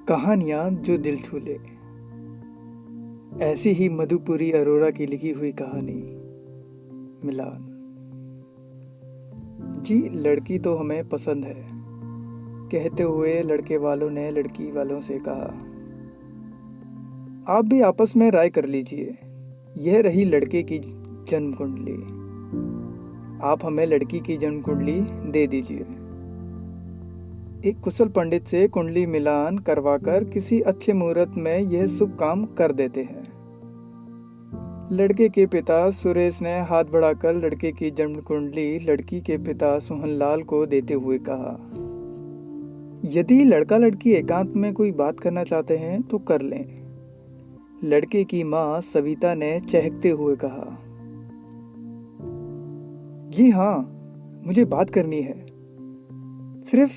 कहानियाँ जो दिल छू ले। ऐसी ही मधुपुरी अरोरा की लिखी हुई कहानी मिलान। जी, लड़की तो हमें पसंद है, कहते हुए लड़के वालों ने लड़की वालों से कहा। आप भी आपस में राय कर लीजिए। यह रही लड़के की जन्म कुंडली। आप हमें लड़की की जन्म कुंडली दे दीजिए। एक कुशल पंडित से कुंडली मिलान करवाकर किसी अच्छे मुहूर्त में यह शुभ काम कर देते हैं। लड़के के पिता सुरेश ने हाथ बढ़ाकर लड़के की जन्म कुंडली लड़की के पिता सोहनलाल को देते हुए कहा, यदि लड़का लड़की एकांत में कोई बात करना चाहते हैं तो कर लें। लड़के की मां सविता ने चहकते हुए कहा, जी हाँ, मुझे बात करनी है। सिर्फ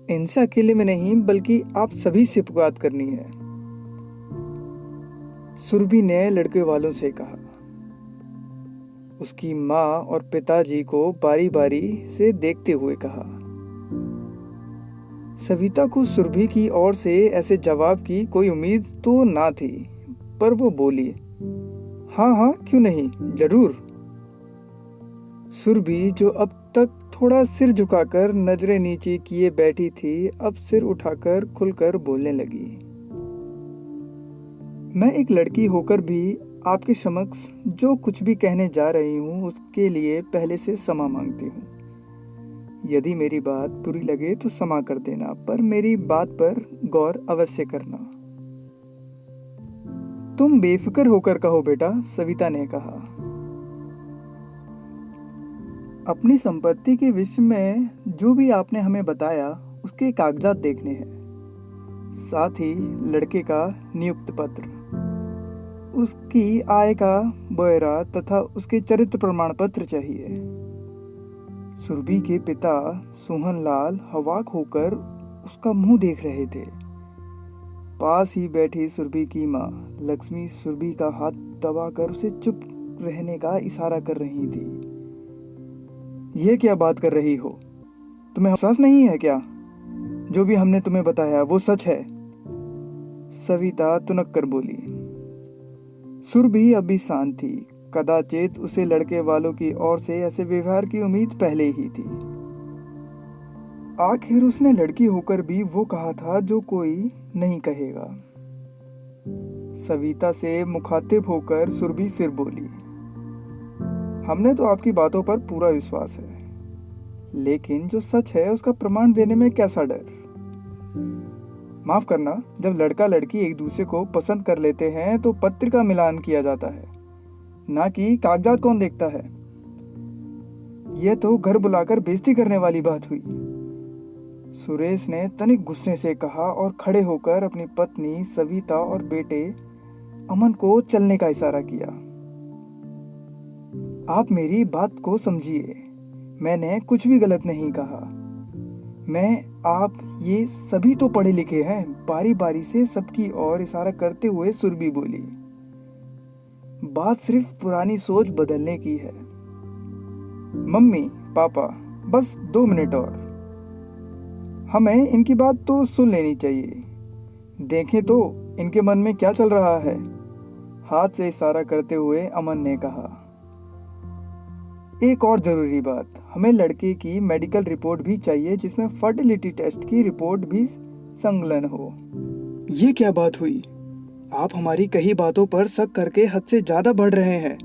इनसे अकेले में नहीं बल्कि आप सभी से बात करनी है। सुरभि ने लड़के वालों से कहा। उसकी माँ और पिताजी को बारी बारी से देखते हुए कहा। सविता को सुरभि की ओर से ऐसे जवाब की कोई उम्मीद तो ना थी, पर वो बोली, हाँ हाँ क्यों नहीं, जरूर। सुरभि जो अब तक थोड़ा सिर झुकाकर नजरें नीचे किए बैठी थी, अब सिर उठाकर खुलकर बोलने लगी। मैं एक लड़की होकर भी आपके समक्ष जो कुछ भी कहने जा रही हूँ उसके लिए पहले से क्षमा मांगती हूँ। यदि मेरी बात बुरी लगे तो क्षमा कर देना, पर मेरी बात पर गौर अवश्य करना। तुम बेफिक्र होकर कहो बेटा, सविता ने कहा। अपनी संपत्ति के विषय में जो भी आपने हमें बताया उसके कागजात देखने हैं, साथ ही लड़के का नियुक्त पत्र, उसकी आय का ब्यौरा तथा उसके चरित्र प्रमाण पत्र चाहिए। सुरभि के पिता सोहनलाल हवाक होकर उसका मुंह देख रहे थे। पास ही बैठी सुरभि की माँ लक्ष्मी सुरभि का हाथ दबाकर उसे चुप रहने का इशारा कर रही थी। ये क्या बात कर रही हो? तुम्हें एहसास नहीं है क्या? जो भी हमने तुम्हें बताया वो सच है। सविता तुनक कर बोली। सुरभि अभी शांत थी। कदाचित उसे लड़के वालों की ओर से ऐसे व्यवहार की उम्मीद पहले ही थी। आखिर उसने लड़की होकर भी वो कहा था जो कोई नहीं कहेगा। सविता से मुखातिब होकर सुरभि फिर बोली, हमने तो आपकी बातों पर पूरा विश्वास है, लेकिन जो सच है उसका प्रमाण देने में कैसा डर। माफ करना, जब लड़का लड़की एक दूसरे को पसंद कर लेते हैं तो पत्र का मिलान किया जाता है, ना कि कागजात कौन देखता है। यह तो घर बुलाकर बेइज्जती करने वाली बात हुई। सुरेश ने तनिक गुस्से से कहा और खड़े होकर अपनी पत्नी सविता और बेटे अमन को चलने का इशारा किया। आप मेरी बात को समझिए, मैंने कुछ भी गलत नहीं कहा। आप ये सभी तो पढ़े लिखे हैं। बारी बारी से सबकी ओर इशारा करते हुए सुरभि बोली, बात सिर्फ पुरानी सोच बदलने की है। मम्मी पापा, बस 2 मिनट और, हमें इनकी बात तो सुन लेनी चाहिए। देखें तो इनके मन में क्या चल रहा है। हाथ से इशारा करते हुए अमन ने कहा। एक और जरूरी बात, हमें लड़के की मेडिकल रिपोर्ट भी चाहिए जिसमें फर्टिलिटी टेस्ट की रिपोर्ट भी संलग्न हो। ये क्या बात हुई? आप हमारी कही बातों पर शक करके हद से ज्यादा बढ़ रहे हैं।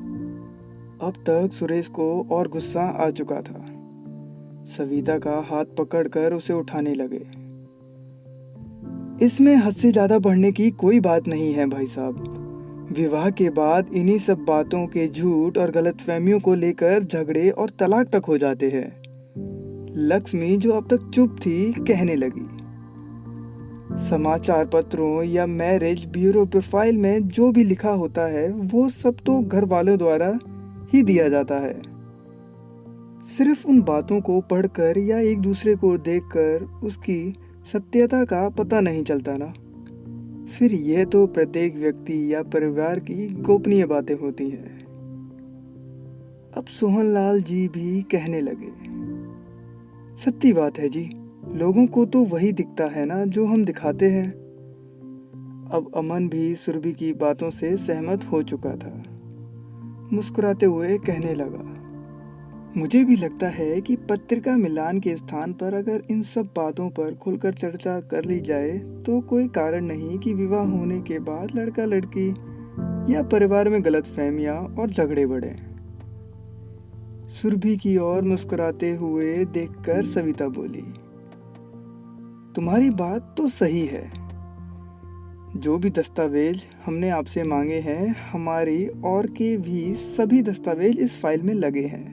अब तक सुरेश को और गुस्सा आ चुका था। सविता का हाथ पकड़कर उसे उठाने लगे। इसमें हद से ज्यादा बढ़ने की कोई बात नहीं है भाई साहब। विवाह के बाद इन्हीं सब बातों के झूठ और गलतफहमियों को लेकर झगड़े और तलाक तक हो जाते हैं। लक्ष्मी जो अब तक चुप थी कहने लगी, समाचार पत्रों या मैरिज ब्यूरो प्रोफाइल में जो भी लिखा होता है वो सब तो घर वालों द्वारा ही दिया जाता है। सिर्फ उन बातों को पढ़कर या एक दूसरे को देखकर उसकी सत्यता का पता नहीं चलता ना। फिर यह तो प्रत्येक व्यक्ति या परिवार की गोपनीय बातें होती हैं। अब सोहनलाल जी भी कहने लगे, सच्ची बात है जी, लोगों को तो वही दिखता है ना जो हम दिखाते हैं। अब अमन भी सुरभि की बातों से सहमत हो चुका था। मुस्कुराते हुए कहने लगा, मुझे भी लगता है कि पत्रिका मिलान के स्थान पर अगर इन सब बातों पर खुलकर चर्चा कर ली जाए तो कोई कारण नहीं कि विवाह होने के बाद लड़का लड़की या परिवार में गलतफहमियां और झगड़े बढ़े। सुरभि की ओर मुस्कुराते हुए देखकर सविता बोली, तुम्हारी बात तो सही है। जो भी दस्तावेज हमने आपसे मांगे हैं, हमारी और के भी सभी दस्तावेज इस फाइल में लगे हैं।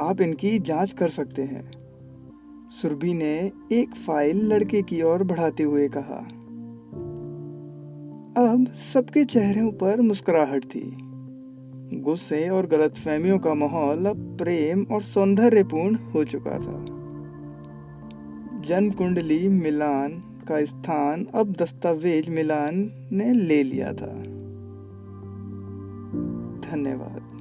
आप इनकी जांच कर सकते हैं। सुरभि ने एक फाइल लड़के की ओर बढ़ाते हुए कहा। अब सबके चेहरों पर मुस्कुराहट थी। गुस्से और गलतफहमियों का माहौल अब प्रेम और सौंदर्यपूर्ण हो चुका था। जन्म कुंडली मिलान का स्थान अब दस्तावेज मिलान ने ले लिया था। धन्यवाद।